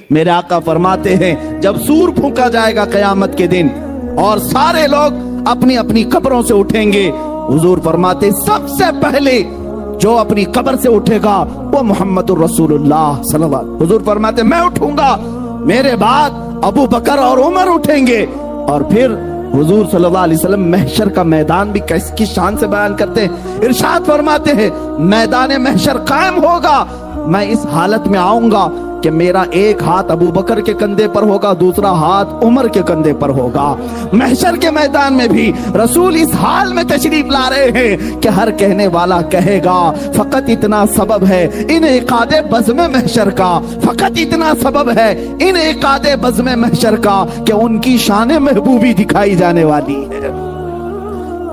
میرے آقا فرماتے ہیں جب سور پھونکا جائے گا قیامت کے دن اور سارے لوگ اپنی اپنی قبروں سے اٹھیں گے، حضور فرماتے سب سے پہلے جو اپنی قبر سے اٹھے گا وہ محمد الرسول اللہ صلی اللہ علیہ وسلم۔ حضور فرماتے میں اٹھوں گا، میرے بعد ابو بکر اور عمر اٹھیں گے، اور پھر حضور صلی اللہ علیہ وسلم محشر کا میدان بھی کس شان سے بیان کرتے ہیں، ارشاد فرماتے ہیں میدان محشر قائم ہوگا، میں اس حالت میں آؤں گا کہ میرا ایک ہاتھ ابو بکر کے کندھے پر ہوگا، دوسرا ہاتھ عمر کے کندھے پر ہوگا۔ محشر کے میدان میں بھی رسول اس حال میں تشریف لا رہے ہیں کہ ہر کہنے والا کہے گا فقط اتنا سبب ہے انعقاد بزم محشر کا، فقط اتنا سبب ہے انعقاد بزم محشر کا کہ ان کی شان محبوبی دکھائی جانے والی ہے۔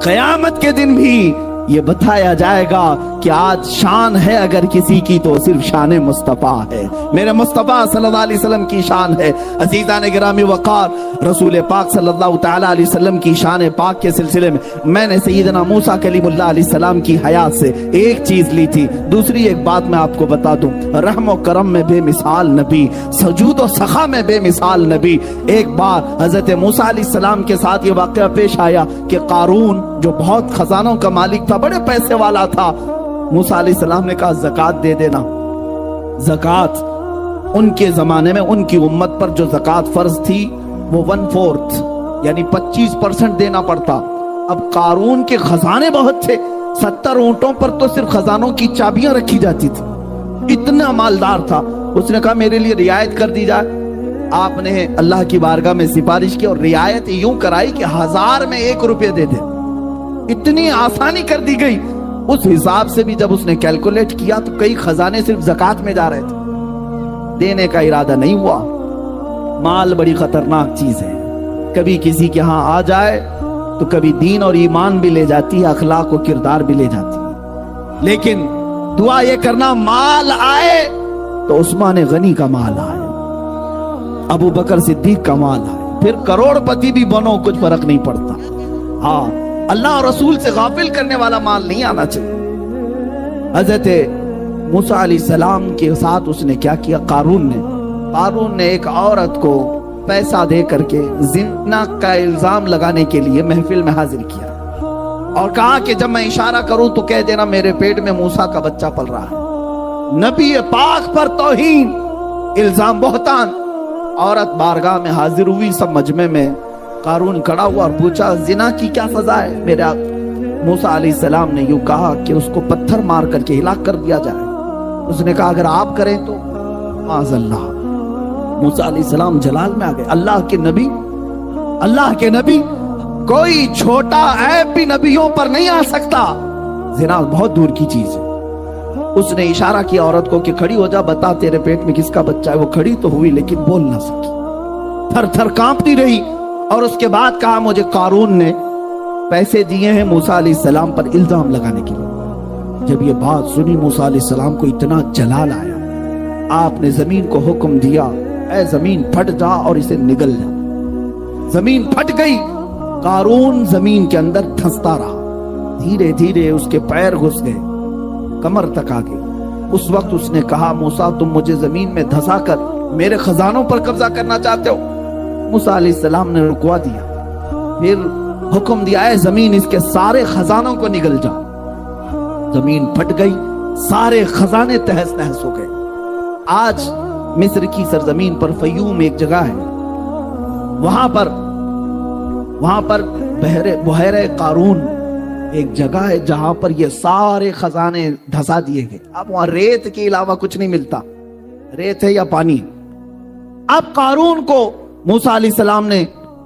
قیامت کے دن بھی یہ بتایا جائے گا کہ آج شان ہے اگر کسی کی تو صرف شان مصطفیٰ ہے، میرے مصطفیٰ صلی اللہ علیہ وسلم کی شان ہے۔ عزیزان گرامی وقار، رسول پاک صلی اللہ تعالیٰ علیہ وسلم کی شان پاک کے سلسلے میں نے سیدنا موسیٰ کلیم اللہ علیہ السلام کی حیات سے ایک چیز لی تھی، دوسری ایک بات میں آپ کو بتا دوں، رحم و کرم میں بے مثال نبی، سجود و سخا میں بے مثال نبی۔ ایک بار حضرت موسیٰ علیہ السلام کے ساتھ یہ واقعہ پیش آیا کہ قارون جو بہت خزانوں کا مالک تھا، بڑے پیسے والا تھا، موسیٰ علیہ السلام نے کہا زکوٰۃ دے دینا۔ زکوٰۃ ان کے زمانے میں ان کی امت پر جو زکوٰۃ فرض تھی وہ 1/4 یعنی 25% دینا پڑتا۔ اب قارون کے خزانے بہت تھے، 70 اونٹوں پر تو صرف خزانوں کی چابیاں رکھی جاتی تھی، اتنا مالدار تھا۔ اس نے کہا میرے لیے رعایت کر دی جائے۔ آپ نے اللہ کی بارگاہ میں سفارش کی اور رعایت یوں کرائی کہ 1000 میں 1 روپے دے دے، اتنی آسانی کر دی گئی۔ اس حساب سے بھی جب اس نے کیلکولیٹ کیا تو کئی خزانے صرف زکوٰۃ میں جا رہے تھے، دینے کا ارادہ نہیں ہوا۔ مال بڑی خطرناک چیز ہے، کبھی کسی کے ہاں آ جائے تو کبھی دین اور ایمان بھی لے جاتی ہے، اخلاق و کردار بھی لے جاتی ہے۔ لیکن دعا یہ کرنا مال آئے تو عثمان غنی کا مال آئے، ابو بکر صدیق کا مال آئے، پھر کروڑ پتی بھی بنو کچھ فرق نہیں پڑتا۔ ہاں، اللہ اور رسول سے غافل کرنے والا مال نہیں آنا چاہیے۔ حضرت موسیٰ علیہ السلام کے ساتھ اس نے کیا کیا، قارون نے ایک عورت کو پیسہ دے کر کے زنا کا الزام لگانے کے لیے محفل میں حاضر کیا اور کہا کہ جب میں اشارہ کروں تو کہہ دینا میرے پیٹ میں موسیٰ کا بچہ پل رہا ہے۔ نبی پاک پر توہین، الزام، بہتان۔ عورت بارگاہ میں حاضر ہوئی، سب مجمع میں قارون کھڑا ہوا اور پوچھا زنا کی کیا سزا ہے؟ میرے موسیٰ علیہ السلام نے یوں کہا کہ اس کو پتھر مار کر کے ہلاک کر دیا جائے۔ اس نے کہا اگر آپ کریں تو معاذ اللہ۔ موسیٰ علیہ السلام جلال میں آ گئے، اللہ کے نبی، کوئی چھوٹا عیب بھی نبیوں پر نہیں آ سکتا، زنا بہت دور کی چیز ہے۔ اس نے اشارہ کیا عورت کو کہ کھڑی ہو جا، بتا تیرے پیٹ میں کس کا بچہ ہے۔ وہ کھڑی تو ہوئی لیکن بول نہ سکی، تھر تھر کانپتی رہی، اور اس کے بعد کہا مجھے قارون نے پیسے دیے ہیں موسیٰ علیہ السلام پر الزام لگانے کے لیے۔ جب یہ بات سنی موسیٰ علیہ السلام کو اتنا جلال آیا، آپ نے زمین کو حکم دیا اے زمین پھٹ جا اور اسے نگل جا۔ زمین پھٹ گئی، قارون زمین کے اندر دھنستا رہا، دھیرے دھیرے اس کے پیر گھس گئے، کمر تک آ گئے۔ اس وقت اس نے کہا موسیٰ تم مجھے زمین میں دھسا کر میرے خزانوں پر قبضہ کرنا چاہتے ہو؟ موسیٰ علیہ السلام نے رکوا دیا، پھر حکم دیا ہے زمین اس کے سارے خزانوں کو نگل جا۔ زمین پھٹ گئی، سارے خزانے تہس نہس ہو گئے۔ آج مصر کی سرزمین پر فیوم ایک جگہ ہے، وہاں پر بحیرہ قارون ایک جگہ ہے جہاں پر یہ سارے خزانے دھسا دیے گئے۔ اب وہاں ریت کے علاوہ کچھ نہیں ملتا، ریت ہے یا پانی۔ اب قارون کو موسیٰ علیہ السلام نے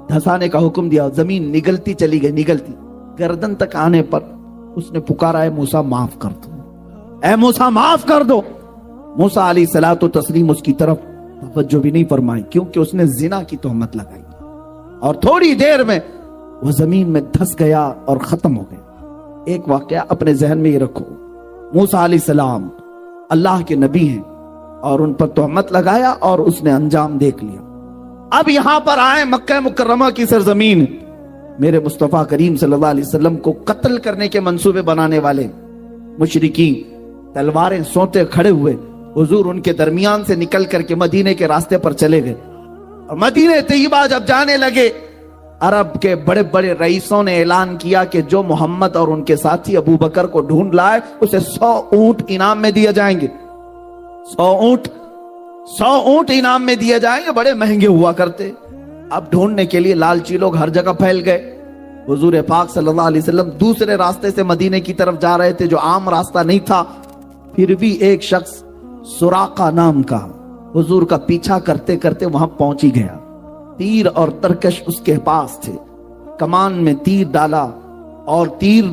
دھسانے کا حکم دیا، زمین نگلتی چلی گئی، نگلتی گردن تک آنے پر اس نے پکارا اے موسیٰ معاف کر دو، اے موسیٰ معاف کر دو۔ موسیٰ علیہ الصلوۃ والتسلیم اس کی طرف توجہ بھی نہیں فرمائی کیونکہ اس نے زنا کی تہمت لگائی، اور تھوڑی دیر میں وہ زمین میں دھس گیا اور ختم ہو گیا۔ ایک واقعہ اپنے ذہن میں یہ رکھو، موسیٰ علیہ السلام اللہ کے نبی ہیں اور ان پر تہمت لگایا اور اس نے انجام دیکھ لیا۔ اب یہاں پر آئے مکہ مکرمہ کی سرزمین، میرے مصطفیٰ کریم صلی اللہ علیہ وسلم کو قتل کرنے کے منصوبے بنانے والے مشرکین تلواریں سونتے کھڑے ہوئے، हुजूर उनके दरमियान से निकल करके मदीने के रास्ते पर चले गए। और मदीने तैयबा जब जाने लगे, अरब के बड़े बड़े रईसों ने ऐलान किया कि जो मोहम्मद और उनके साथी अबू बकर को ढूंढ लाए उसे 100 ऊंट इनाम में दिए जाएंगे। 100 ऊंट इनाम में दिए जाएंगे, बड़े महंगे हुआ करते। अब ढूंढने के लिए लालची लोग हर जगह फैल गए। हुजूर पाक सल्लल्लाहु अलैहि वसल्लम दूसरे रास्ते से मदीने की तरफ जा रहे थे, जो आम रास्ता नहीं था। फिर भी एक शख्स सुराका नाम का हुजूर का पीछा करते करते वहां पहुंच ही गया। तीर और तरकश उसके पास थे, कमान में तीर डाला और तीर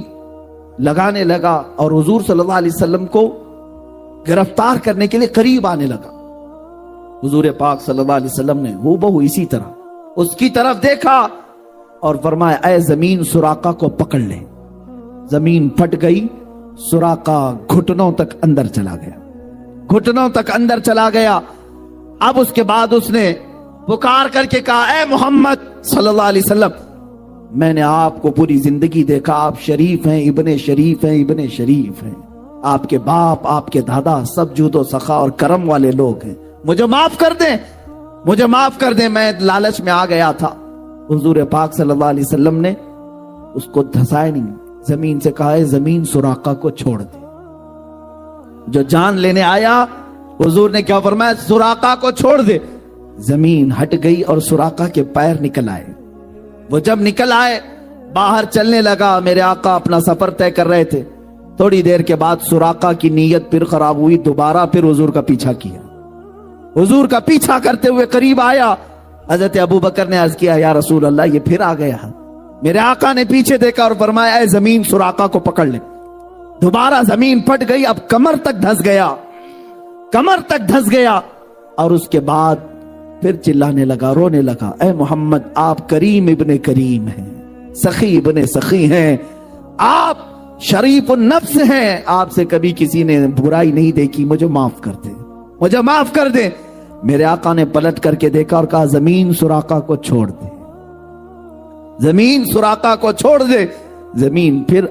लगाने लगा और हुजूर सल्लल्लाहु अलैहि वसल्लम को गिरफ्तार करने के लिए करीब आने लगा। हुजूर पाक सल्लल्लाहु अलैहि वसल्लम ने हूबहू इसी तरह उसकी तरफ देखा और फरमाया, ऐ जमीन सुराका को पकड़ ले। जमीन फट गई, सुराका घुटनों तक अंदर चला गया, घुटनों तक अंदर चला गया। अब उसके बाद उसने पुकार करके कहा, ऐ मोहम्मद सल्लल्लाहु अलैहि वसल्लम, मैंने आपको पूरी जिंदगी देखा, आप शरीफ हैं, इब्ने शरीफ हैं, इब्ने शरीफ हैं। आपके बाप, आपके दादा सब जूदो सखा और करम वाले लोग हैं, मुझे माफ कर दें, मुझे माफ कर दें, मैं लालच में आ गया था। हुजूर पाक सल्लल्लाहु अलैहि वसल्लम ने उसको धसाया नहीं, जमीन से कहा, जमीन सुराका को छोड़ दे। जो जान लेने आया, हुजूर ने क्या फरमाया, सुराका को छोड़ दे। जमीन हट गई और सुराका के पैर निकल आए। वो जब निकल आए, बाहर चलने लगा। मेरे आका अपना सफर तय कर रहे थे। थोड़ी देर के बाद सुराका की नीयत फिर खराब हुई, दोबारा फिर हुजूर का पीछा किया। हुजूर का पीछा करते हुए करीब आया। हजरत अबू बकर ने अर्ज किया, या रसूल अल्लाह, ये फिर आ गया। मेरे आका ने पीछे देखा और फरमाया, ऐ जमीन सुराका को पकड़ ले। दोबारा जमीन फट गई, अब कमर तक धंस गया, कमर तक धंस गया। और उसके बाद फिर चिल्लाने लगा, रोने लगा, ऐ मोहम्मद, आप करीम इब्ने करीम हैं, सखी इब्ने सखी हैं, आप शरीफ नफ्स हैं, आपसे कभी किसी ने बुराई नहीं देखी, मुझे माफ कर दे, मुझे माफ कर दे। मेरे आका ने पलट करके देखा और कहा, जमीन सुराका को छोड़ दे, जमीन सुराका को छोड़ दे। जमीन फिर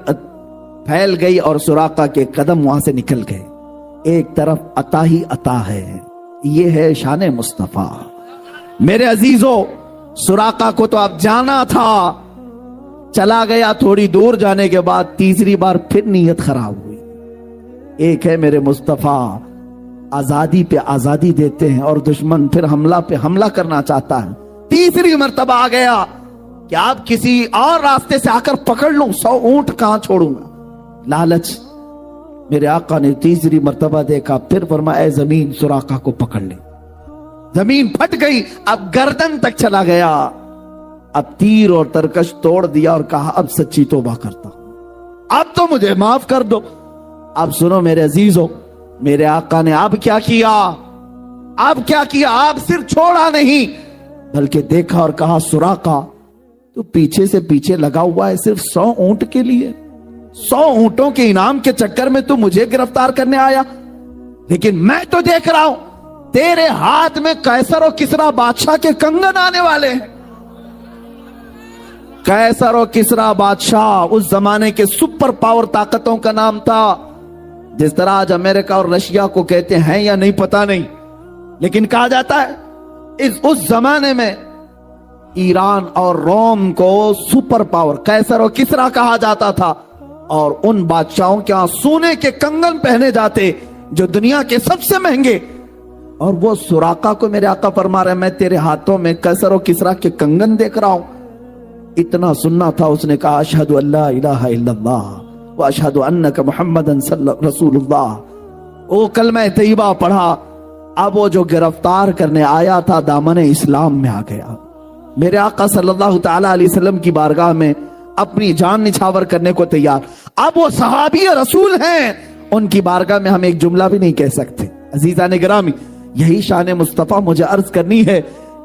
फैल गई और सुराका के कदम वहां से निकल गए। एक तरफ अता ही अता है, ये है शान मुस्तफा। मेरे अजीजों, सुराका को तो अब जाना था, चला गया। थोड़ी दूर जाने के बाद तीसरी बार फिर नीयत खराब हुई। एक है मेरे मुस्तफा, आजादी पे आजादी देते हैं और दुश्मन फिर हमला पे हमला करना चाहता है। तीसरी मर्तबा आ गया कि आप किसी और रास्ते से आकर पकड़ लूं, 100 ऊंट कहां छोड़ूंगा। लालच। मेरे आका ने तीसरी मर्तबा देखा, फिर फरमाया, ऐ जमीन सुराका को पकड़ ले। जमीन फट गई, अब गर्दन तक चला गया। अब तीर और तरकश तोड़ दिया और कहा, अब सच्ची तौबा करता हूं, अब तो मुझे माफ कर दो। अब सुनो मेरे अजीजों, मेरे आका ने अब क्या किया, अब क्या किया। आप सिर्फ छोड़ा नहीं बल्कि देखा और कहा, सुराका तो पीछे से पीछे लगा हुआ है सिर्फ 100 ऊंट के लिए। 100 ऊंटों के इनाम के चक्कर में तू मुझे गिरफ्तार करने आया, लेकिन मैं तो देख रहा हूं तेरे हाथ में कैसर और किसरा बादशाह के कंगन आने वाले हैं। कैसर और किसरा बादशाह उस जमाने के सुपर पावर ताकतों का नाम था। जिस तरह आज अमेरिका और रशिया को कहते हैं या नहीं पता नहीं, लेकिन कहा जाता है उस जमाने में ईरान और रोम को सुपर पावर कैसर और किसरा कहा जाता था। और उन बादशाहों के यहां सोने के कंगन पहने जाते जो दुनिया के सबसे महंगे। और वो सुराका को मेरे आका फरमा रहे, मैं तेरे हाथों में कैसर और किसरा के कंगन देख रहा हूं। इतना सुनना था, उसने कहा, अशहदु अल्ला इलाहा इल्लल्लाह व अशहदु अन्नका मुहम्मदन रसूलुल्लाह। ओ कलमा तैयबा पढ़ा। अब वो जो गिरफ्तार करने आया था दामन इस्लाम में आ गया। मेरे आका सल्लल्लाहु ताला अलैहि वसल्लम की बारगाह में अपनी जान निछावर करने को तैयार। अब वो सहाबी रसूल हैं, उनकी बारगाह में हम एक जुमला भी नहीं कह सकते। अजीजा ने गिरामी, यही शान मुस्तफा मुझे अर्ज करनी है।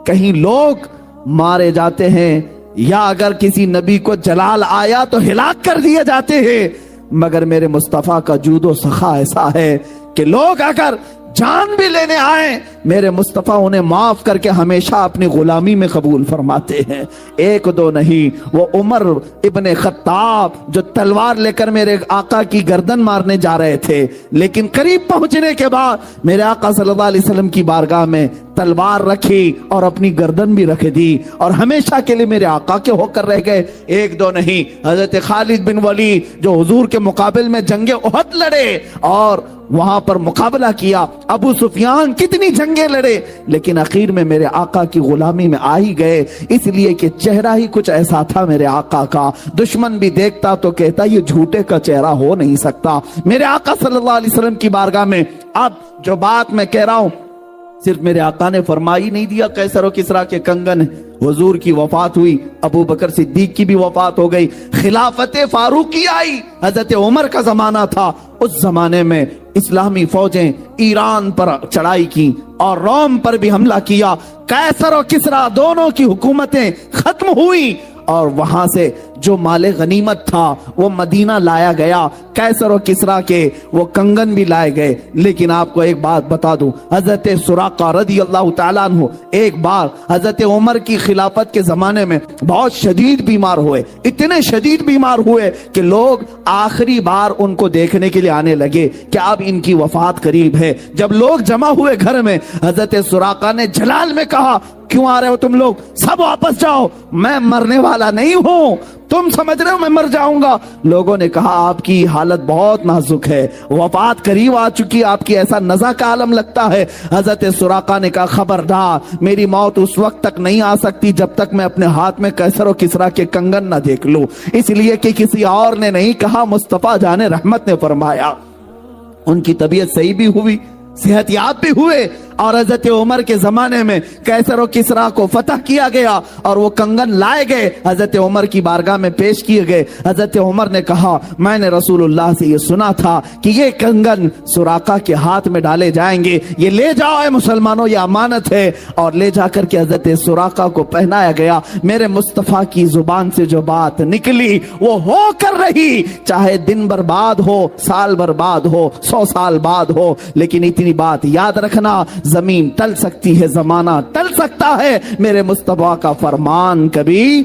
कहीं लोग मारे जाते हैं या अगर किसी नबी को जलाल आया तो हिलाक कर दिए जाते हैं, मगर मेरे मुस्तफा का जूदो सखा ऐसा है कि लोग अगर जान भी लेने आए, मेरे मुस्तफ़ा उन्हें माफ करके हमेशा अपनी गुलामी में कबूल फरमाते हैं। एक दो नहीं, वो उमर इब्ने खत्ताब जो तलवार लेकर मेरे आका की गर्दन मारने जा रहे थे, लेकिन करीब पहुंचने के बाद मेरे आका सल्लल्लाहु अलैहि वसल्लम की बारगाह में तलवार रखी और अपनी गर्दन भी रख दी और हमेशा के लिए मेरे आका के होकर रह गए। एक दो नहीं, हजरत खालिद बिन वलीद जो हुजूर के मुकाबले में जंगे उहद लड़े और वहां पर मुकाबला किया, अबू सुफियान कितनी जंगे लड़े, लेकिन आखिर में मेरे आका की गुलामी में आ ही गए, इसलिए कि चेहरा ही कुछ ऐसा था मेरे आका का, दुश्मन भी देखता तो कहता ये झूठे का चेहरा हो नहीं सकता। मेरे आका सल्लल्लाहु अलैहि वसल्लम की बारगाह में अब जो बात मैं कह रहा हूं, सिर्फ मेरे आका ने फरमाई नहीं दिया कैसर और किसरा के कंगन, हुजूर की वफात हुई, अबू बकर सिद्दीक की भी वफात हो गई, खिलाफत फारूकी आई, हजरत उमर का जमाना था। उस जमाने में इस्लामी फौजें ईरान पर चढ़ाई की और रोम पर भी हमला किया, कैसर और किसरा दोनों की हुकूमतें खत्म हुई और वहां से जो माले गनीमत था वो मदीना लाया गया, कैसर और किसरा के वो कंगन भी लाए गए। लेकिन आपको एक बात बता दूं, हजरत सुराका रदी अल्लाह ताला अन्हु एक बार हजरत उमर की खिलाफत के जमाने में बहुत शदीद बीमार हुए, इतने शदीद बीमार हुए कि लोग आखिरी बार उनको देखने के लिए आने लगे कि अब इनकी वफात करीब है। जब लोग जमा हुए घर में, हजरत सुराका ने जलाल में कहा क्यों आ रहे हो तुम लोग, सब वापस जाओ, मैं मरने वाला नहीं हूं, तुम समझ रहे हो मैं मर जाऊंगा। लोगों ने कहा आपकी हालत बहुत नाजुक है, वफात करीब आ चुकी, आपकी ऐसा नज़ा का आलम लगता है। हजरत सुराका ने कहा खबरदार, मेरी मौत उस वक्त तक नहीं आ सकती जब तक मैं अपने हाथ में कैसर और किसरा के कंगन ना देख लूं, इसलिए कि किसी और ने नहीं कहा, मुस्तफा जाने रहमत ने फरमाया। उनकी तबीयत सही भी हुई, सेहतयाब भी हुए और हजरत उमर के जमाने में कैसर और किसरा को फतह किया गया और वो कंगन लाए गए, हजरत उमर की बारगाह में पेश किए गए। हजरत उमर ने कहा मैंने रसूलुल्लाह से ये सुना था कि ये कंगन सुराका के हाथ में डाले जाएंगे, ये ले जाओ है मुसलमानों, ये अमानत है। और ले जाकर के हजरत सुराका को पहनाया गया। मेरे मुस्तफा की जुबान से जो बात निकली वो हो कर रही, चाहे दिन बर्बाद हो, साल बर्बाद हो, 100 साल बाद हो, लेकिन इतनी बात याद रखना, जमीन टल सकती है, जमाना टल सकता है, मेरे मुस्तफा का फरमान कभी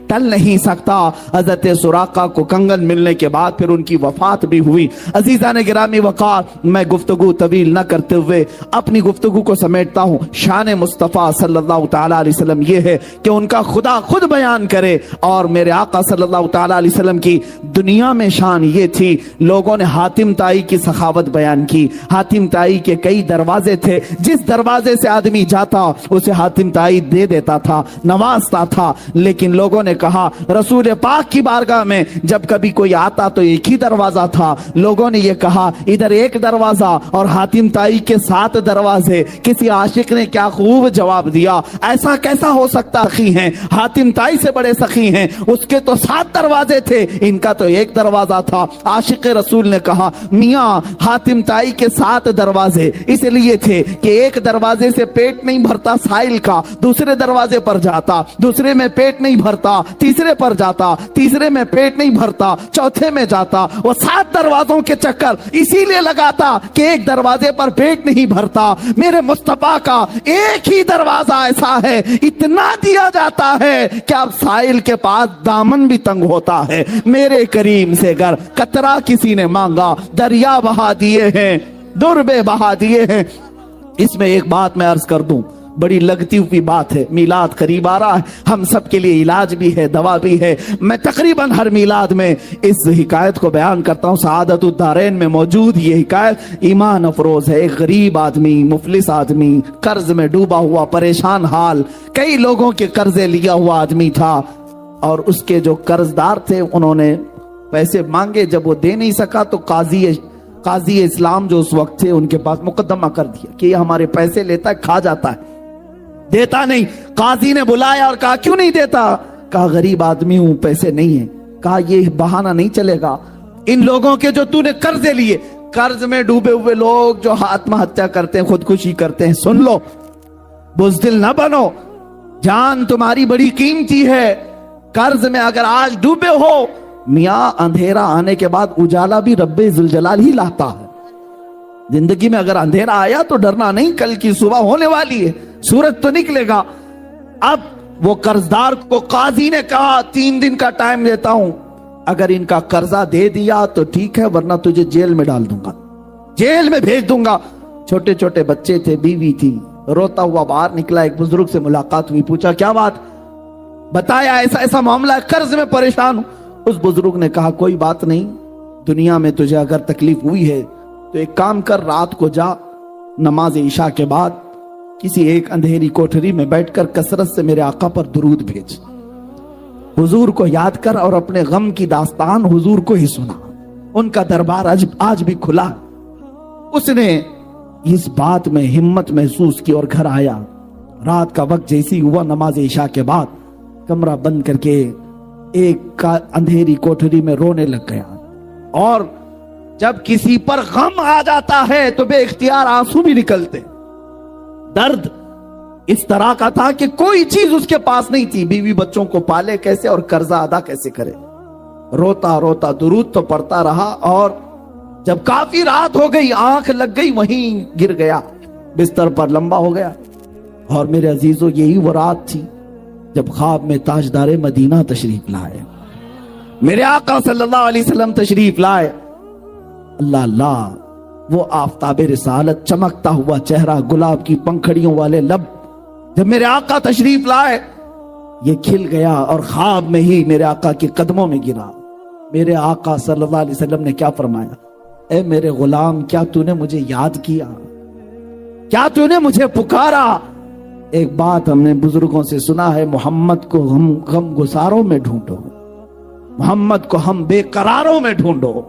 टल नहीं सकता। हजरत सुराका को कंगन मिलने के बाद फिर उनकी वफात भी हुई। अजीजा ने गिरामी वकार, मैं गुफ्तगू तवील न करते हुए अपनी गुफ्तगू को समेटता हूँ। शान मुस्तफ़ा सल्लल्लाहु ताला अलैहि वसल्लम ये है कि उनका खुदा खुद बयान करे और मेरे आका सल्लल्लाहु ताला अलैहि वसल्लम की दुनिया में शान ये थी। लोगों ने हातिम ताई की सखावत बयान की। हातिम ताई के कई दरवाजे थे, जिस दरवाजे से आदमी जाता उसे हातिम ताई दे देता था, नवाजता था। लेकिन लोगों ने कहा रसूल पाक की बारगाह में जब कभी कोई आता तो एक ही दरवाजा था। लोगों ने यह कहा इधर एक दरवाजा और हातिम ताई के 7 दरवाजे। किसी आशिक ने क्या खूब जवाब दिया, ऐसा कैसा हो सकता, सखी हैं, हातिम ताई से बड़े सखी हैं, उसके तो 7 दरवाजे थे, इनका तो एक दरवाजा था। आशिक रसूल ने कहा मियां हातिम ताई के 7 दरवाजे इसलिए थे कि एक दरवाजे से पेट नहीं भरता साइल का, दूसरे दरवाजे पर जाता, दूसरे में पेट नहीं भरता, तीसरे पर जाता, तीसरे में पेट नहीं भरता, चौथे में जाता। वो 7 दरवाजों के चक्कर इसीलिए लगाता कि एक दरवाजे पर पेट नहीं भरता। मेरे मुस्तफा का एक ही दरवाजा ऐसा है, इतना दिया जाता है कि अब साइल के पास दामन भी तंग होता है। मेरे करीम से अगर कतरा किसी ने मांगा, दरिया बहा दिए हैं, दुर्बे बहा दिए हैं। इसमें एक बात मैं अर्ज कर दूं, बड़ी लगती हुई बात है, मीलाद करीब आ रहा है, हम सब के लिए इलाज भी है, दवा भी है। मैं तकरीबन हर मीलाद में इस हिकायत को बयान करता हूँ। सआदतुद दारैन में मौजूद ये हिकायत ईमान अफरोज है। एक गरीब आदमी, मुफलिस आदमी, कर्ज में डूबा हुआ, परेशान हाल, कई लोगों के कर्जे लिया हुआ आदमी था और उसके जो कर्जदार थे उन्होंने पैसे मांगे। जब वो दे नहीं सका तो काजी इस्लाम जो उस वक्त थे उनके पास मुकदमा कर दिया कि ये हमारे पैसे लेता है, खा जाता है, देता नहीं। काजी ने बुलाया और कहा क्यों नहीं देता? कहा गरीब आदमी हूं, पैसे नहीं है। कहा ये बहाना नहीं चलेगा, इन लोगों के जो तूने कर्जे लिए, कर्ज में डूबे हुए लोग जो आत्महत्या करते हैं, खुदकुशी करते हैं, सुन लो, बुज़दिल ना बनो, जान तुम्हारी बड़ी कीमती है। कर्ज में अगर आज डूबे हो, मियां अंधेरा आने के बाद उजाला भी रब्बे जुलजलाल ही लाता है। زندگی میں اگر اندھیرا آیا تو ڈرنا نہیں، کل کی صبح ہونے والی ہے، سورج تو نکلے گا۔ اب وہ قرضدار کو قاضی نے کہا 3 دن کا ٹائم دیتا ہوں، اگر ان کا قرضہ دے دیا تو ٹھیک ہے، ورنہ تجھے جیل میں ڈال دوں گا، جیل میں بھیج دوں گا۔ چھوٹے چھوٹے بچے تھے، بیوی تھی، روتا ہوا باہر نکلا، ایک بزرگ سے ملاقات ہوئی، پوچھا کیا بات، بتایا ایسا ایسا معاملہ ہے، قرض میں پریشان ہوں۔ اس بزرگ نے کہا کوئی بات نہیں، دنیا میں تجھے اگر تکلیف ہوئی ہے تو ایک کام کر، رات کو جا نماز عشاء کے بعد کسی ایک اندھیری کوٹھری میں بیٹھ کر کثرت سے میرے آقا پر درود بھیج، حضور کو یاد کر اور اپنے غم کی داستان حضور کو ہی سنا۔ ان کا دربار آج بھی کھلا۔ اس نے اس بات میں ہمت محسوس کی اور گھر آیا۔ رات کا وقت جیسی ہوا، نماز عشاء کے بعد کمرہ بند کر کے ایک اندھیری کوٹھری میں رونے لگ گیا۔ اور جب کسی پر غم آ جاتا ہے تو بے اختیار آنسو بھی نکلتے۔ درد اس طرح کا تھا کہ کوئی چیز اس کے پاس نہیں تھی، بیوی بچوں کو پالے کیسے اور قرضہ ادا کیسے کرے۔ روتا روتا درود تو پڑتا رہا، اور جب کافی رات ہو گئی، آنکھ لگ گئی، وہیں گر گیا، بستر پر لمبا ہو گیا۔ اور میرے عزیزو، یہی وہ رات تھی جب خواب میں تاجدار مدینہ تشریف لائے، میرے آقا صلی اللہ علیہ وسلم تشریف لائے۔ اللہ اللہ، وہ آفتاب رسالت، چمکتا ہوا چہرہ، گلاب کی پنکھڑیوں والے لب، جب میرے آقا تشریف لائے یہ کھل گیا اور خواب میں ہی میرے آقا کے قدموں میں گرا۔ میرے آقا صلی اللہ علیہ وسلم نے کیا فرمایا، اے میرے غلام، کیا تو نے مجھے یاد کیا، کیا تو نے مجھے پکارا؟ ایک بات ہم نے بزرگوں سے سنا ہے، محمد کو ہم غم گساروں میں ڈھونڈو، محمد کو ہم بے قراروں میں ڈھونڈو۔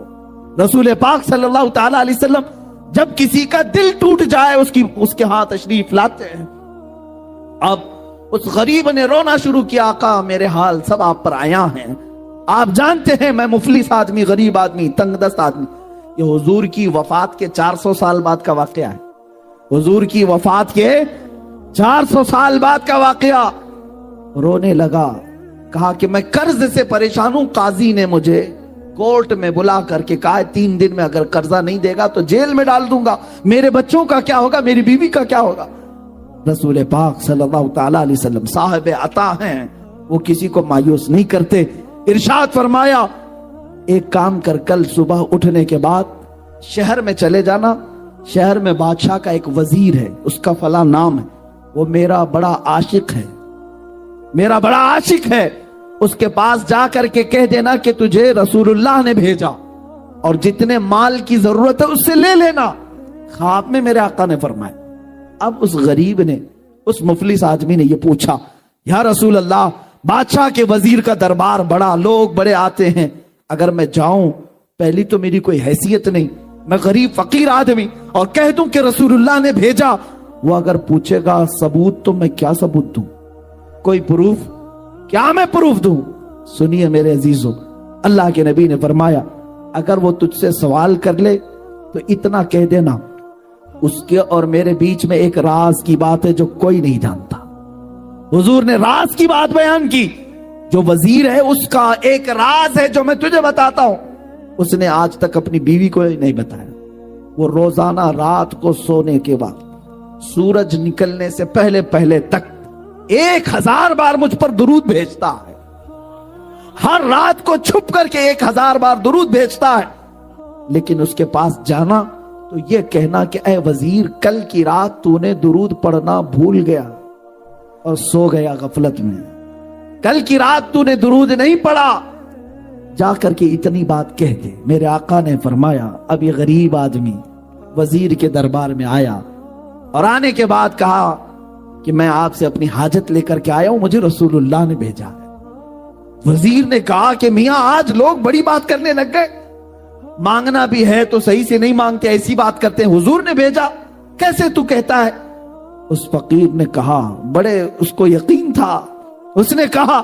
رسول پاک صلی اللہ تعالی علیہ وسلم جب کسی کا دل ٹوٹ جائے اس کے ہاں تشریف لاتے ہیں۔ اب اس غریب نے رونا شروع کیا، آقا میرے حال سب آپ پر آیا ہیں، آپ جانتے ہیں میں مفلس آدمی، غریب آدمی، تنگ دست آدمی۔ یہ حضور کی وفات کے 400 سال بعد کا واقعہ ہے، حضور کی وفات کے 400 سال بعد کا واقعہ۔ رونے لگا، کہا کہ میں قرض سے پریشان ہوں، قاضی نے مجھے کورٹ میں بلا کر کے کہا 3 دن میں اگر قرضہ نہیں دے گا تو جیل میں ڈال دوں گا، میرے بچوں کا کیا ہوگا، میری بیوی کا کیا ہوگا۔ رسول پاک صلی اللہ تعالی علیہ وسلم صاحب عطا ہیں، وہ کسی کو مایوس نہیں کرتے۔ ارشاد فرمایا ایک کام کر، کل صبح اٹھنے کے بعد شہر میں چلے جانا، شہر میں بادشاہ کا ایک وزیر ہے، اس کا فلاں نام ہے، وہ میرا بڑا عاشق ہے، میرا بڑا عاشق ہے، اس کے پاس جا کر کے کہہ دینا کہ تجھے رسول اللہ نے بھیجا اور جتنے مال کی ضرورت ہے اس سے لے لینا۔ خواب میں میرے آقا نے فرمایا۔ اب اس غریب نے، اس مفلس آدمی نے یہ پوچھا، یا رسول اللہ، بادشاہ کے وزیر کا دربار بڑا، لوگ بڑے آتے ہیں، اگر میں جاؤں، پہلی تو میری کوئی حیثیت نہیں، میں غریب فقیر آدمی، اور کہہ دوں کہ رسول اللہ نے بھیجا، وہ اگر پوچھے گا ثبوت تو میں کیا ثبوت دوں، کوئی پروف، کیا میں پروف دوں؟ سنیے میرے عزیزو، اللہ کے نبی نے فرمایا اگر وہ تجھ سے سوال کر لے تو اتنا کہہ دینا، اس کے اور میرے بیچ میں ایک راز کی بات ہے جو کوئی نہیں جانتا۔ حضور نے راز کی بات بیان کی، جو وزیر ہے اس کا ایک راز ہے جو میں تجھے بتاتا ہوں، اس نے آج تک اپنی بیوی کو نہیں بتایا۔ وہ روزانہ رات کو سونے کے بعد سورج نکلنے سے پہلے پہلے تک 1000 بار مجھ پر درود بھیجتا ہے، ہر رات کو چھپ کر کے 1000 بار درود بھیجتا ہے۔ لیکن اس کے پاس جانا تو یہ کہنا کہ اے وزیر، کل کی رات تو نے درود پڑھنا بھول گیا اور سو گیا غفلت میں، کل کی رات تو نے درود نہیں پڑھا، جا کر کے اتنی بات کہہ دے۔ میرے آقا نے فرمایا اب یہ غریب آدمی وزیر کے دربار میں آیا اور آنے کے بعد کہا کہ میں آپ سے اپنی حاجت لے کر کے آیا ہوں، مجھے رسول اللہ نے بھیجا ہے۔ وزیر نے کہا کہ میاں آج لوگ بڑی بات کرنے لگ گئے، مانگنا بھی ہے تو صحیح سے نہیں مانگتے، ایسی بات کرتے ہیں، حضور نے بھیجا، کیسے تو کہتا ہے؟ اس فقیر نے کہا، بڑے اس کو یقین تھا، اس نے کہا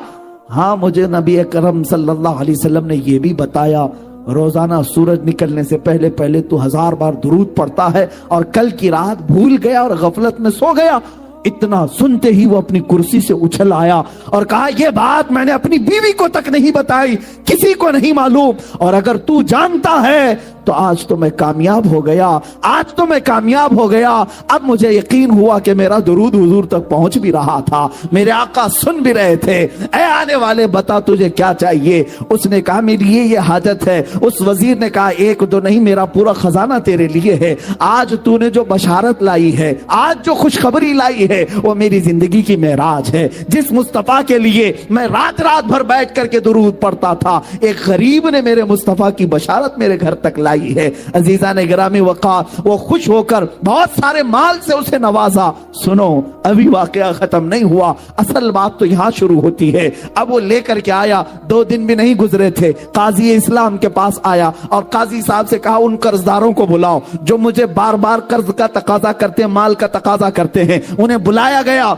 ہاں مجھے نبی اکرم صلی اللہ علیہ وسلم نے یہ بھی بتایا، روزانہ سورج نکلنے سے پہلے پہلے تو 1000 بار درود پڑھتا ہے، اور کل کی رات بھول گیا اور غفلت میں سو گیا۔ اتنا سنتے ہی وہ اپنی کرسی سے اچھل آیا اور کہا یہ بات میں نے اپنی بیوی کو تک نہیں بتائی، کسی کو نہیں معلوم، اور اگر تو جانتا ہے तो आज तो मैं कामयाब हो गया, आज तो मैं कामयाब हो गया। अब मुझे यकीन हुआ कि मेरा दुरूद हुजूर तक पहुंच भी रहा था, मेरे आका सुन भी रहे थे। ऐ आने वाले बता तुझे क्या चाहिए? उसने कहा मेरी ये हाजत है। उस वजीर ने कहा एक दो नहीं, मेरा पूरा खजाना तेरे लिए है। आज तूने जो बशारत लाई है, आज जो खुशखबरी लाई है, वो मेरी जिंदगी की मेराज है। जिस मुस्तफा के लिए मैं रात रात भर बैठ करके दुरूद पढ़ता था, एक गरीब ने मेरे मुस्तफा की बशारत मेरे घर तक लाई है। अजीजा ने गिरामी वक़ार, वो खुश होकर बहुत सारे माल से उसे नवाजा। सुनो, अभी वाकया खत्म नहीं हुआ, असल बात तो यहां शुरू होती है। अब वो लेकर के आया, 2 दिन भी नहीं गुजरे थे, काजी इस्लाम के पास आया और काजी साहब से कहा उन कर्जदारों को बुलाओ जो मुझे बार बार कर्ज का तकाजा करते हैं, माल का तकाजा करते हैं। उन्हें बुलाया गया।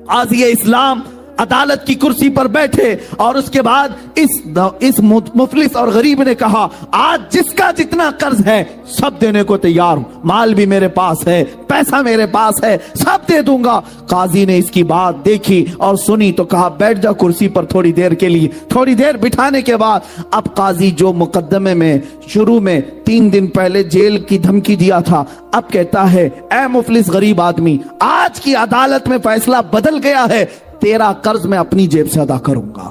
काजी इस्लाम अदालत की कुर्सी पर बैठे और उसके बाद इस मुफलिस और गरीब ने कहा आज जिसका जितना कर्ज है सब देने को तैयार हूं, माल भी मेरे पास है, पैसा मेरे पास है, सब दे दूंगा। काजी ने इसकी बात देखी और सुनी तो कहा बैठ जा कुर्सी पर थोड़ी देर के लिए। थोड़ी देर बिठाने के बाद अब काजी जो मुकदमे में शुरू में 3 दिन पहले जेल की धमकी दिया था, अब कहता है ऐ मुफलिस गरीब आदमी, आज की अदालत में फैसला बदल गया है, तेरा कर्ज मैं अपनी जेब से अदा करूंगा,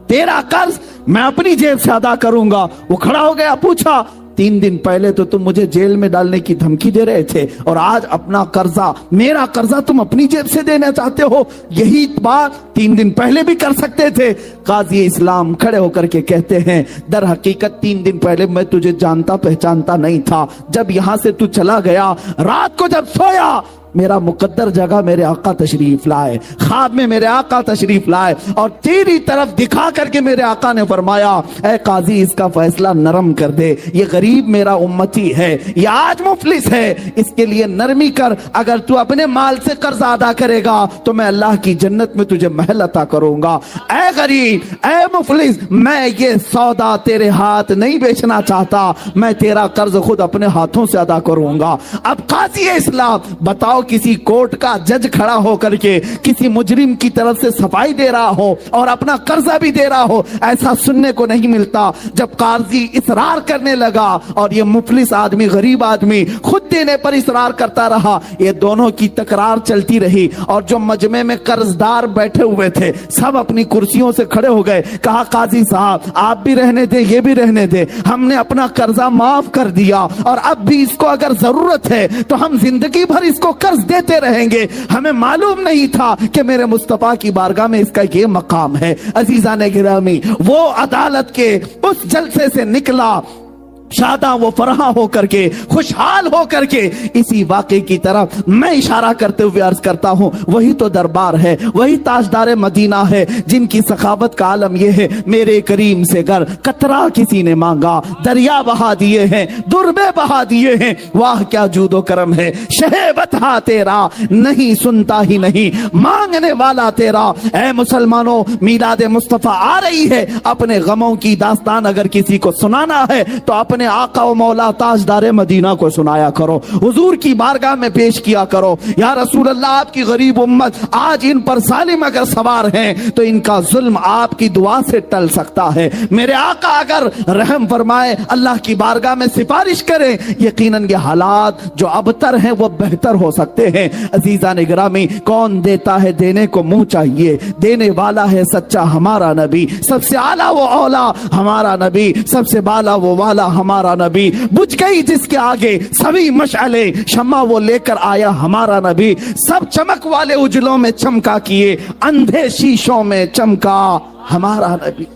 तेरा कर्ज मैं अपनी जेब से अदा करूंगा। वो खड़ा हो गया, पूछा 3 दिन पहले तो तुम मुझे जेल में डालने की धमकी दे रहे थे और आज अपना कर्जा, मेरा कर्जा तुम अपनी जेब से देना चाहते हो? यही बात 3 दिन पहले भी कर सकते थे। काजी इस्लाम खड़े होकर के कहते हैं दर हकीकत 3 दिन पहले मैं तुझे जानता पहचानता नहीं था। जब यहां से तू चला गया, रात को जब सोया, मेरा मुकद्दर जगह मेरे आका तशरीफ लाए, ख्वाब में मेरे आका तशरीफ लाए और तेरी तरफ दिखा करके मेरे आका ने फरमाया ऐ काजी इसका फैसला नरम कर दे, ये गरीब मेरा उम्मती है, ये आज मुफलिस है, इसके लिए नरमी कर। अगर तू अपने माल से कर्ज अदा करेगा तो मैं अल्लाह की जन्नत में तुझे महल अता करूंगा। ऐ गरीब, ऐ मुफलिस, मैं ये सौदा तेरे हाथ नहीं बेचना चाहता, मैं तेरा कर्ज खुद अपने हाथों से अदा करूंगा। अब काजी इस्लाम बताओ, किसी कोर्ट का जज खड़ा होकर के किसी मुजरिम की तरफ से सफाई दे रहा हो और अपना कर्जा भी दे रहा हो, ऐसा सुनने को नहीं मिलता। जब काजी इसरार करने लगा और ये मुफलिस आदमी, गरीब आदमी खुद देने पर इसरार करता रहा, ये दोनों की तकरार चलती रही और जो मजमे में कर्जदार बैठे हुए थे सब अपनी कुर्सियों से खड़े हो गए। कहा काजी साहब आप भी रहने दे, ये भी रहने दे, हमने अपना कर्जा माफ कर दिया और अब भी इसको अगर जरूरत है तो हम जिंदगी भर इसको कर्ज देते रहेंगे। हमें मालूम नहीं था कि मेरे मुस्तफा की बारगाह में इसका ये मकाम है। अजीजा ने गिरामी, वो अदालत के उस जलसे से निकला शादा वो फरहा होकर के, खुशहाल होकर के। इसी वाक़े की तरफ मैं इशारा करते हुए अर्ज करता हूं, वही तो दरबार है, वही ताजदार मदीना है जिनकी सखावत का आलम यह है मेरे करीम से गर कतरा किसी ने मांगा, दरिया बहा दिए हैं, दुर्बे बहा दिए हैं, वाह क्या जूदो करम है, शहे बता तेरा नहीं सुनता ही नहीं, मांगने वाला तेरा। ऐ मुसलमानों, मीलाद मुस्तफा आ रही है, अपने गमों की दास्तान अगर किसी को सुनाना है तो अपने आका व मौला ताजदार मदीना को सुनाया करो, हुजूर की बारगाह में पेश किया करो। या रसूल अल्लाह, आपकी गरीब उम्मत आज इन पर जालिम अगर सवार हैं तो इनका जुल्म आपकी दुआ से टल सकता है। मेरे आका अगर रहम फरमाए, अल्लाह की बारगाह में सिफारिश करें, यकीनन ये हालात जो अबतर हैं वो बेहतर हो सकते हैं। अजीजा ने गिरामी, कौन देता है देने को मुंह चाहिए, देने वाला है सच्चा हमारा नबी, सबसे आला वो औला हमारा नबी, सबसे बाला वो वाला हमारा नबी। बुझ गई जिसके आगे सभी मशाले, शम्मा वो लेकर आया हमारा नबी, सब चमक वाले उजलों में चमका किए, अंधे शीशों में चमका हमारा नबी।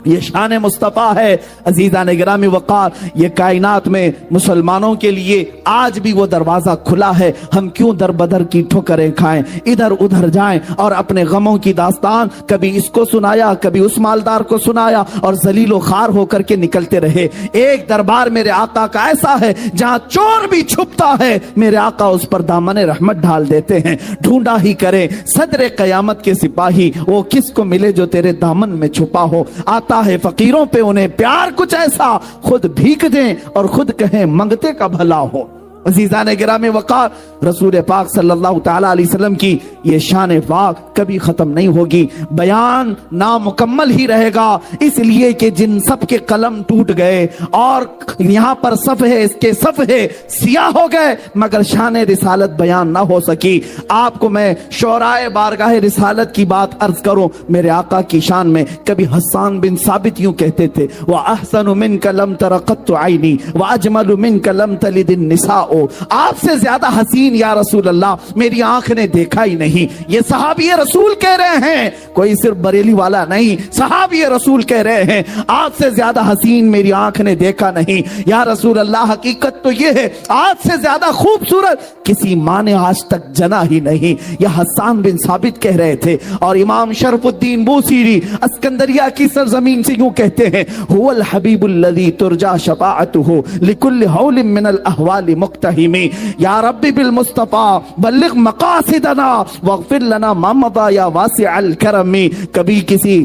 ये शान मुस्तफ़ा है। अजीजा ने गिरामी वक़ार, ये कायनात में मुसलमानों के लिए आज भी वो दरवाज़ा खुला है। हम क्यों दर बदर की ठोकरें खाएं, इधर उधर जाएं और अपने गमों की दास्तान कभी इसको सुनाया, कभी उस मालदार को सुनाया और जलीलो खार होकर के निकलते रहे। एक दरबार मेरे आका का ऐसा है जहां चोर भी छुपता है, मेरे आका उस पर दामन रहमत डाल देते हैं। ढूंढा ही करें सदरे कयामत के सिपाही, वो किसको मिले जो तेरे दामन में छुपा हो। आता है फकीरों पे उन्हें प्यार कुछ ऐसा, खुद भीख दें और खुद कहें मंगते का भला हो। अज़ीज़ान गिरामी वक़ार, रसूल पाक सल्लल्लाहु ताला अलैहि वसल्लम की ये शान पाक कभी खत्म नहीं होगी, बयान नामुकम्मल ही रहेगा, इसलिए कि जिन सब के कलम टूट गए और यहाँ पर सफ़हे इसके सफ़हे सियाह हो गए, मगर शान रिसालत बयान ना हो सकी। आपको मैं शोराए बारगाह रिसालत की बात अर्ज करूं, मेरे आका की शान में कभी हस्सान बिन साबित यूं कहते थे, व अहसनु मिनका लम तरा क़त्तु ऐनी व अजमलु मिनका लम तलिदिन निसाओ, आपसे ज्यादा हसीन या रसूल अल्लाह मेरी आंख ने देखा ही नहीं। ये सहाबी रसूल कह रहे हैं, कोई सिर्फ बरेली वाला नहीं, सहाबी रसूल कह रहे हैं आपसे ज्यादा हसीन मेरी आंख ने देखा नहीं या रसूल अल्लाह। हकीकत तो ये है आपसे ज्यादा खूबसूरत किसी माँ ने आज तक जना ही नहीं, यह हस्सान बिन साबित कह रहे थे। और इमाम शरफुद्दीन बूसीरी अस्कंदरिया की सरजमीन से यूं कहते हैं, हुवल हबीबुल्लज़ी तुरजा शफाअतुहु लिकुल्लि हौलिन मिनल अहवालि मुक्तहिमी, या रब्बी बिल मुस्तफा बल्लिग मकासिदना वग़फिर लना मा मदा या वासिअल करमी। कभी किसी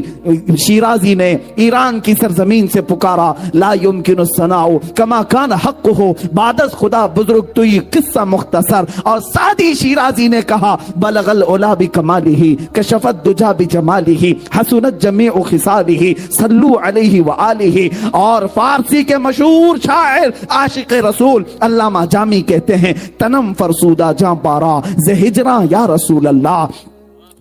शिराजी ने ईरान की सरजमीन से पुकारा, ला युमकिनु सनाउ कमा कान हक़्क़ुहु बादस खुदा बुजुर्ग तुई किस्सा मुख्तसर। और सादी शिराजी ने कहा, बलगल उला बि कमालिही कशफत दुजा बि जमालिही हसनत जमीउ खिसालिही सल्लू अलैहि व आलिही। और फारसी के मशहूर शायर आशिक रसूल अल्लामा जामी कहते हैं, तनम फरसूदा जां पारा ज़े हिजरा या रसूल अल्लाह,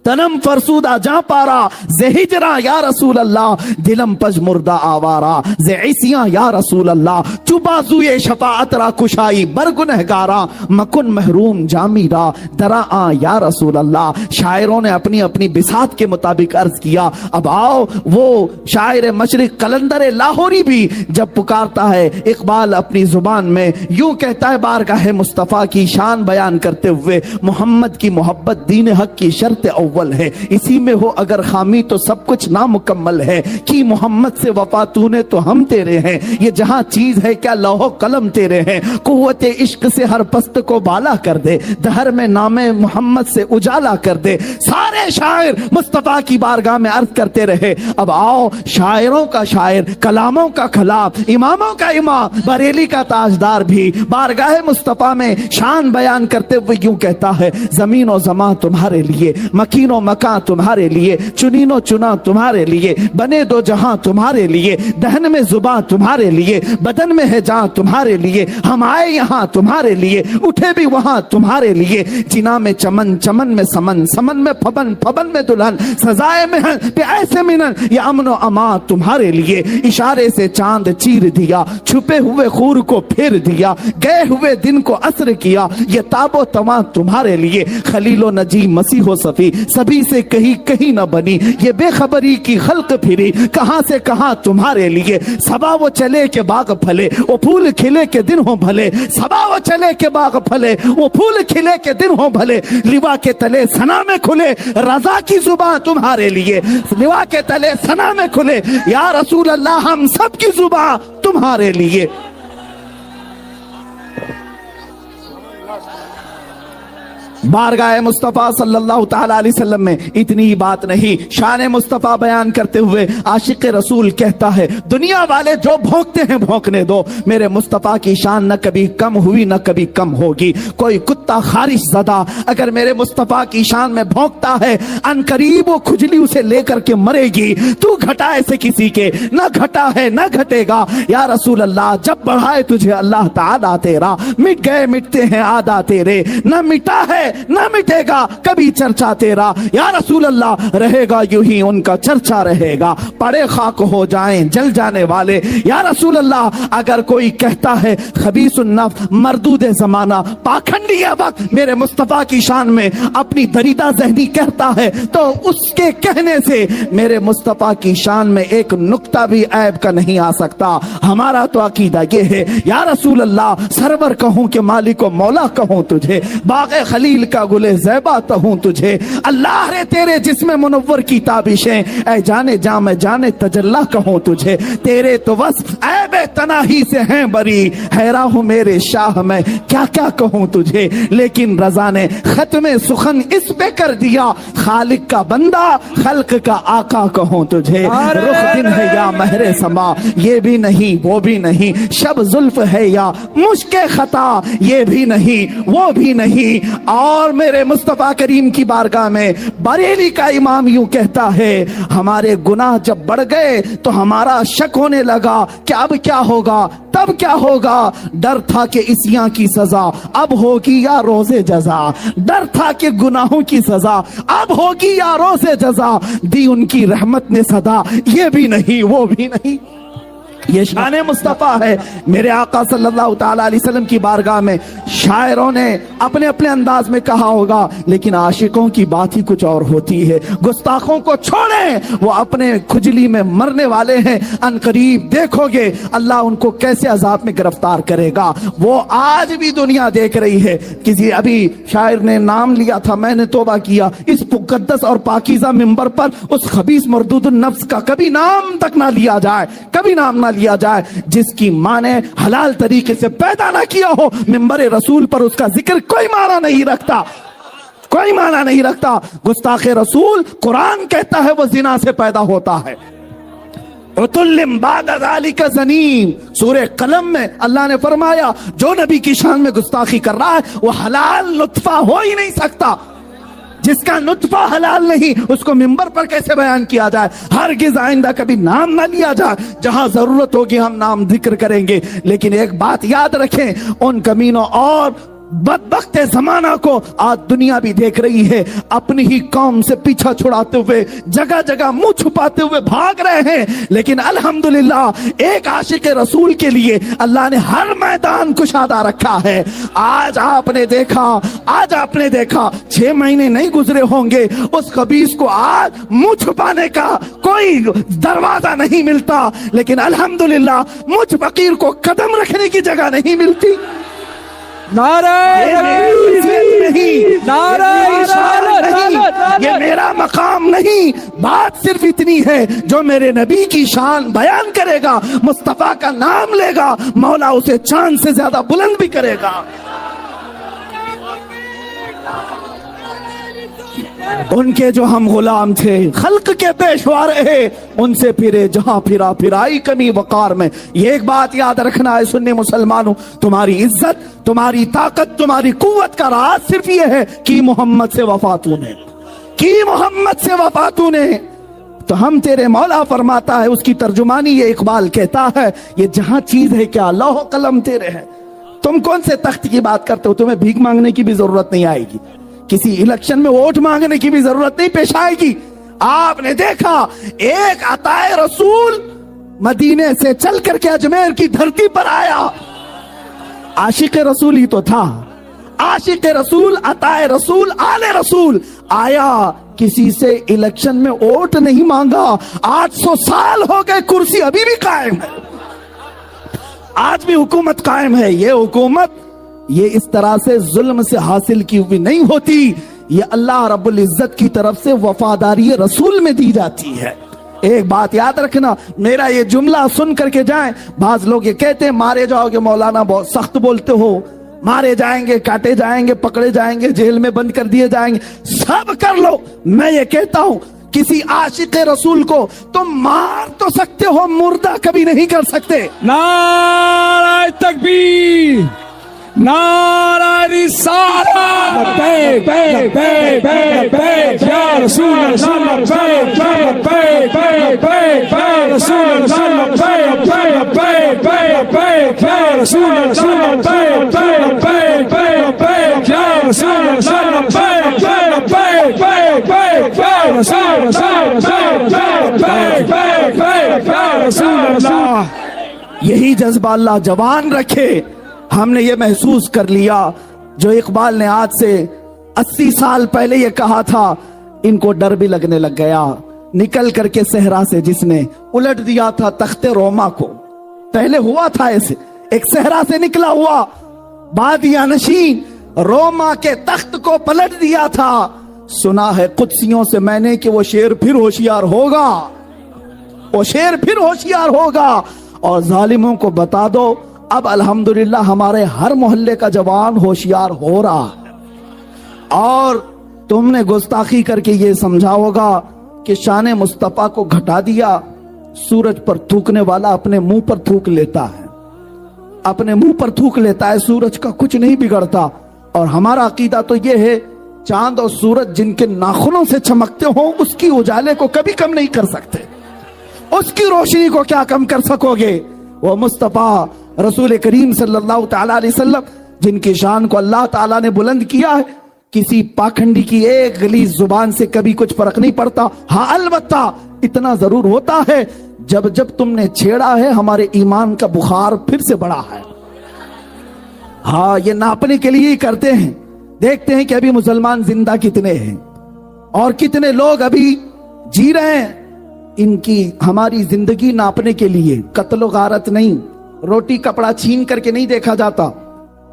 तनम फरसूदा जा पारा ज़े हिजरा या रसूल अल्लाह, दिलम पज मुर्दा आवारा ज़े इसियां या रसूल अल्लाह, चुबाजुए शफाअत रा कुशाई बरगुनहगारा मकुन महरूम जामीरा दरा आ या रसूल अल्लाह। शायरों ने अपनी अपनी बिसात के मुताबिक अर्ज किया। अब आओ वो शायर मशरिक कलंदर लाहौरी भी जब पुकारता है, इकबाल अपनी जुबान में यूं कहता है, बारगाह मुस्तफ़ा की शान बयान करते हुए, मोहम्मद की मोहब्बत दीन हक की शर्त अव्वल है, इसी में हो अगर खामी तो सब कुछ नामुकम्मल है, कि मोहम्मद से वफा तूने तो हम तेरे हैं, ये जहां चीज है क्या लौहो कलम तेरे हैं, कुव्वत इश्क से हर पस्त को बाला कर दे, दहर में नामे मोहम्मद से उजाला कर दे। सारे शायर मुस्तफा की बारगाह में अर्ज करते रहे। अब आओ शायरों का शायर, कलामों का कलाम, इमामों का इमाम, बरेली का ताजदार भी बारगाह मुस्तफा में शान बयान करते हुए यूं कहता है, जमीन और जमा तुम्हारे लिए, मकीनो मकां तुम्हारे लिए, चुनीनो चुना तुम्हारे लिए, बने दो जहां तुम्हारे लिए, दहन में जुबां तुम्हारे लिए, बदन में है जान तुम्हारे लिए, हम आए यहाँ तुम्हारे लिए, उठे भी वहां तुम्हारे लिए, जिना में चमन, चमन में समन, समन में फबन, फबन में दुल्हन, सजाए में ऐसे मिलन, ये अमनो अमा तुम्हारे लिए, इशारे से चांद चीर दिया, छुपे हुए खूर को फेर दिया, गए हुए दिन को असर किया, ये ताबो तमा तुम्हारे लिए, खलीलो नजी मसीहो सफी सभी से कहीं कहीं न बनी, ये बेखबरी की खल्क फिरी कहां से कहां तुम्हारे लिए, सबा वो चले के बाग फले वो फूल खिले के दिन हो भले, सबा वो चले के बाग फले वो फूल खिले के दिन हो भले, लिवा के तले सना में खुले रजा की जुबान तुम्हारे लिए, लिवा के तले सना में खुले या रसूल अल्लाह हम सब की जुबान तुम्हारे लिए। बारगाह मुस्तफ़ा सल्लल्लाहु ताला अलैहि वसल्लम में इतनी ही बात नहीं, शान मुस्तफ़ा बयान करते हुए आशिक रसूल कहता है, दुनिया वाले जो भौंकते हैं भौंकने दो, मेरे मुस्तफ़ा की शान न कभी कम हुई न कभी कम होगी। कोई कुत्ता खारिश ज़दा अगर मेरे मुस्तफ़ा की शान में भौंकता है, अनकरीब वो खुजली उसे लेकर के मरेगी। तू घटाए से किसी के न घटा है न घटेगा या रसूल अल्लाह, जब बढ़ाए तुझे अल्लाह ताला तेरा, मिट गए मिटते हैं आदा तेरे, न मिटा है न मिटेगा कभी चर्चा तेरा या रसूल अल्लाह, रहेगा यूं ही उनका चर्चा रहेगा, पड़े खाक हो जाएं जल जाने वाले या रसूल अल्लाह। अगर कोई कहता है खबीसुन नफ्स मरदूद जमाना, पाखंडी वक्त मेरे मुस्तफा की शान में अपनी दरीदा जहनी कहता है, तो उसके कहने से मेरे मुस्तफा की शान में एक नुक्ता भी ऐब का नहीं आ सकता। हमारा तो अकीदा ये है या रसूल अल्लाह, सरवर कहूं कि मालिक व मौला कहूं तुझे, बाग़े खलील दिल का गुले ज़ैबा तो हूँ तुझे। अल्लाह रे तेरे जिस्म मुनव्वर की ताबिशें, ऐ जाने जा मैं जाने तजल्ला कहूँ तुझे। तेरे तो बस ऐबे तनाही से हैं बरी, हैरा हूँ मेरे शाह मैं क्या क्या कहूँ तुझे। लेकिन रज़ा ने खत्म सुखन इस पे कर दिया, खालिक का बंदा खल्क का आका कहूँ तुझे। रुख दिन है या महरे समा, ये भी नहीं वो भी नहीं, शब जुल्फ है या मुश्के खता, ये भी नहीं वो भी नहीं। और मेरे मुस्तफा करीम की बारगाह में बरेली का इमाम यूं कहता है, हमारे गुनाह जब बढ़ गए तो हमारा शक होने लगा कि अब क्या होगा, तब क्या होगा। डर था कि इसियां की सजा अब होगी या रोज़े जजा, डर था कि गुनाहों की सजा अब होगी या रोज़े जजा। दी उनकी रहमत ने सदा, ये भी नहीं वो भी नहीं। ये शान मुस्तफ़ा है। मेरे आका सल्लल्लाहु ताला अलैहि वसल्लम की बारगाह में शायरों ने अपने अपने अंदाज में कहा होगा, लेकिन आशिकों की बात ही कुछ और होती है। गुस्ताखों को छोड़ें, वो अपने खुजली में मरने वाले हैं। अनकरीब देखोगे अल्लाह उनको कैसे अजाब में गिरफ्तार करेगा, वो आज भी दुनिया देख रही है। किसी अभी शायर ने नाम लिया था, मैंने तौबा किया, इस मुकद्दस और पाकीज़ा मिंबर पर उस खबीस मरदूदुन नफ्स का कभी नाम तक ना लिया जाए, कभी नाम ना लिया जाए, जिसकी माँ ने हलाल तरीके से पैदा ना किया हो। मिंबर रसूल पर उसका जिक्र कोई माना नहीं रखता, कोई माना नहीं रखता। गुस्ताख रसूल कुरान कहता है वो जिना से पैदा होता है। उतुल्लिम बाद ज़ालिका ज़नीम, सूरह कलम में अल्लाह ने फरमाया जो नबी की शान में गुस्ताखी कर रहा है वो हलाल नुत्फा हो ही नहीं सकता। जिसका नुत्फा हलाल नहीं उसको मिंबर पर कैसे बयान किया जाए। हरगिज़ आइंदा कभी नाम ना लिया जाए, जहां जरूरत होगी हम नाम जिक्र करेंगे। लेकिन एक बात याद रखें, उन कमीनों और बदबख्त जमाना को आज दुनिया भी देख रही है, अपनी ही कौम से पीछा छुड़ाते हुए जगह जगह मुंह छुपाते हुए भाग रहे हैं। लेकिन अल्हम्दुलिल्लाह एक आशिक रसूल के लिए अल्लाह ने हर मैदान कुशादा रखा है। आज आपने देखा 6 महीने नहीं गुजरे होंगे उस खबीस को आज मुंह छुपाने का कोई दरवाजा नहीं मिलता। लेकिन अल्हम्दुलिल्लाह मुझ फकीर को कदम रखने की जगह नहीं मिलती। ये मेरा मकाम नहीं, बात सिर्फ इतनी है जो मेरे नबी की शान बयान करेगा, मुस्तफा का नाम लेगा, मौला उसे चांद से ज्यादा बुलंद भी करेगा। उनके जो हम गुलाम थे, खल्क के पेशवा रहे, उनसे फिरे जहां फिरा फिराई कमी वकार में। ये एक बात याद रखना है सुन्नी मुसलमानों, तुम्हारी इज्जत, तुम्हारी ताकत, तुम्हारी कुव्वत का राज सिर्फ ये है कि मोहम्मद से वफा तूने की, मोहम्मद से वफा तूने। तो हम तेरे मौला फरमाता है, उसकी तर्जुमानी ये इकबाल कहता है, ये जहां चीज है क्या लौह कलम तेरे है। तुम कौन से तख्त की बात करते हो, तुम्हें भीख मांगने की भी जरूरत नहीं आएगी, किसी इलेक्शन में वोट मांगने की भी जरूरत नहीं पेश आएगी। आपने देखा एक अताए रसूल मदीने से चल करके अजमेर की धरती पर आया, आशिक रसूल ही तो था, आशिक रसूल, अताए रसूल, आले रसूल आया, किसी से इलेक्शन में वोट नहीं मांगा। 800 साल हो गए, कुर्सी अभी भी कायम है, आज भी हुकूमत कायम है। ये हुकूमत ये इस तरह से जुल्म से हासिल की हुई नहीं होती, ये अल्लाह रब्बुल इज्जत की तरफ से वफादारी रसूल में दी जाती है। एक बात याद रखना, मेरा ये जुमला सुन करके जाएं। बाज लोग ये कहते हैं मारे जाओगे मौलाना, बहुत सख्त बोलते हो, मारे जाएंगे, काटे जाएंगे, पकड़े जाएंगे, जेल में बंद कर दिए जाएंगे, सब कर लो। मैं ये कहता हूं किसी आशिक रसूल को तुम मार तो सकते हो, मुर्दा कभी नहीं कर सकते। नारे तकबीर, नारा रिसालत, लब्बैक लब्बैक लब्बैक या रसूल अल्लाह, लब्बैक लब्बैक लब्बैक या रसूल अल्लाह, लब्बैक लब्बैक लब्बैक या रसूल अल्लाह, लब्बैक लब्बैक लब्बैक या रसूल अल्लाह, लब्बैक लब्बैक या रसूल अल्लाह। यही जज्बा अल्लाह जवान रखे। हमने ये महसूस कर लिया जो इकबाल ने आज से 80 साल पहले ये कहा था, इनको डर भी लगने लग गया। निकल करके सहरा से जिसने उलट दिया था तख्ते रोमा को, पहले हुआ था ऐसे, एक सहरा से निकला हुआ बादिया नशीन रोमा के तख्त को पलट दिया था। सुना है कुदसियों से मैंने कि वो शेर फिर होशियार होगा, वो शेर फिर होशियार होगा। और जालिमों को बता दो अब अल्हम्दुलिल्लाह हमारे हर मोहल्ले का जवान होशियार हो रहा है। और तुमने गुस्ताखी करके ये समझा होगा कि शान मुस्तफा को घटा दिया। सूरज पर थूकने वाला अपने मुंह पर थूक लेता है, अपने मुंह पर थूक लेता है, सूरज का कुछ नहीं बिगड़ता। और हमारा अकीदा तो ये है, चांद और सूरज जिनके नाखूनों से चमकते हो उसकी उजाले को कभी कम नहीं कर सकते, उसकी रोशनी को क्या कम कर सकोगे। वो मुस्तफा रसूल करीम सल्लल्लाहु तआला अलैहि वसल्लम जिनकी शान को अल्लाह ताला ने बुलंद किया है, किसी पाखंडी की एक गलीज जुबान से कभी कुछ फर्क नहीं पड़ता। हाँ अलबत्ता इतना जरूर होता है, जब जब तुमने छेड़ा है हमारे ईमान का बुखार फिर से बढ़ा है। हाँ ये नापने के लिए ही करते हैं। देखते हैं कि अभी मुसलमान जिंदा कितने हैं और कितने लोग अभी जी रहे हैं। इनकी हमारी जिंदगी नापने के लिए कत्ल गारत नहीं, रोटी कपड़ा छीन करके नहीं देखा जाता,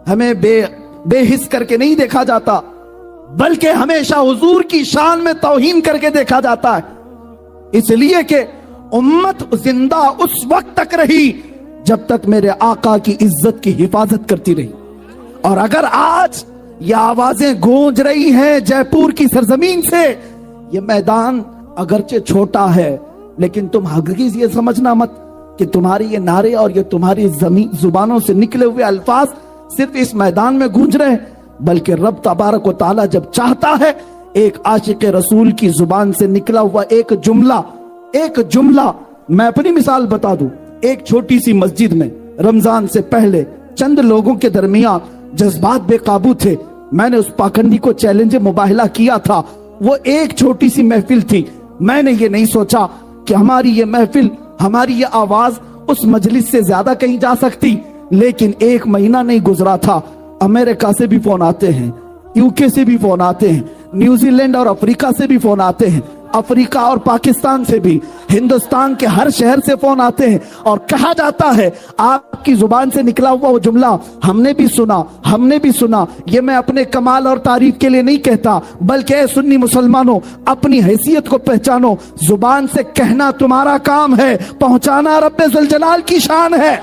हमें बेहिस करके नहीं देखा जाता, बल्कि हमेशा हुजूर की शान में तौहीन करके देखा जाता है। इसलिए कि उम्मत जिंदा उस वक्त तक रही जब तक मेरे आका की इज्जत की हिफाजत करती रही। और अगर आज ये आवाजें गूंज रही हैं जयपुर की सरजमीन से, ये मैदान अगरचे छोटा है लेकिन तुम हकीकत ये समझना मत कि तुम्हारी ये नारे और ये तुम्हारी जुबानों से निकले हुए अल्फाज सिर्फ इस मैदान में गूंज रहे हैं, बल्कि रब तबारक व तआला जब चाहता है एक आशिक रसूल की जुबान से निकला हुआ एक जुमला मैं अपनी मिसाल बता दूं। एक छोटी सी मस्जिद में रमजान से पहले चंद लोगों के दरमियान जज्बात बेकाबू थे। मैंने उस पाखंडी को चैलेंज मुबाहिला किया था। वो एक छोटी सी महफिल थी। मैंने ये नहीं सोचा कि हमारी ये महफिल, हमारी ये आवाज उस मजलिस से ज्यादा कहीं जा सकती। लेकिन एक महीना नहीं गुजरा था, अमेरिका से भी फोन आते हैं, यूके से भी फोन आते हैं, न्यूजीलैंड और अफ्रीका से भी फोन आते हैं, अफ्रीका और पाकिस्तान से भी, हिंदुस्तान के हर शहर से फोन आते हैं और कहा जाता है आपकी जुबान से निकला हुआ वो जुमला हमने भी सुना। ये मैं अपने कमाल और तारीफ के लिए नहीं कहता, बल्कि ऐ सुन्नी मुसलमानों अपनी हैसियत को पहचानो। जुबान से कहना तुम्हारा काम है, पहुंचाना रब्बे ज़ुल जलाल की शान है।